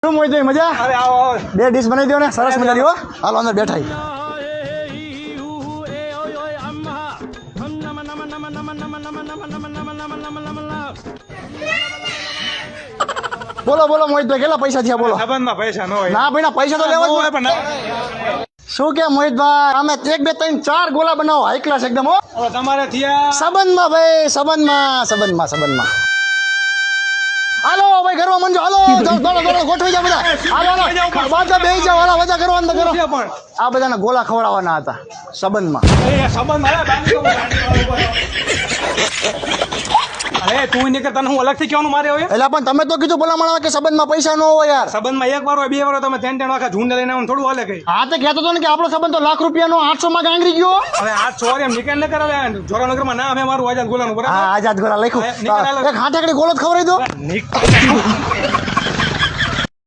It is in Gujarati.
શું મોહિતભાઈ મજા? અરે આવો આવો. બે ડીશ બનાવી દો ને સરસ મજાની હો. હાલો અંદર બેઠા ઈ. બોલો બોલો મોહિતભાઈ કેટલા પૈસા થયા બોલો? સંબંધમાં પૈસા ન હોય. ના ભાઈ ના પૈસા તો લેવા જ હોય પડે. પણ શું કે મોહિતભાઈ અમે 1 2 3 4 ગોલા બનાવો હાઈ ક્લાસ એકદમ હો. હવે તમારે થયા સંબંધમાં ભાઈ સંબંધમાં હાલો ભાઈ ઘરમાં મંજો હાલો દોડો ગોઠવી જાવ બધા હાલો હાલો બાજા બેહી જાવ હાલો વજા કરો અંદર કરો છે પણ આ બધાના ગોલા ખવડાવવાના હતા સંબંધમાં એ સંબંધ અરે તું નીકળ તને હું અલગથી કહેવાનું મારે હોય એટલે પણ તમે તો કીધું ભલામણ કે સંબંધમાં પૈસા ન હોય યાર સંબંધમાં એક વાર હોય બે વાર હોય તમે ત્રણ આખા ઝુંડ લઈને આવો થોડું હાલે કઈ હા તો કહેતો હતો ને કે આપણો સંબંધ તો લાખ રૂપિયાનો 800 માં ગાંગરી ગયો હવે આ ચોરી એમ નિકાલ ન કરાવે જોરાનગરમાં ના અમે મારું આઝાદ ગોલાનું હા બરાબર આઝાદ ગોલા લખ્યું નિકાલ એક હાથેકડી ગોલો જ ખવડાવી દો નિકાલ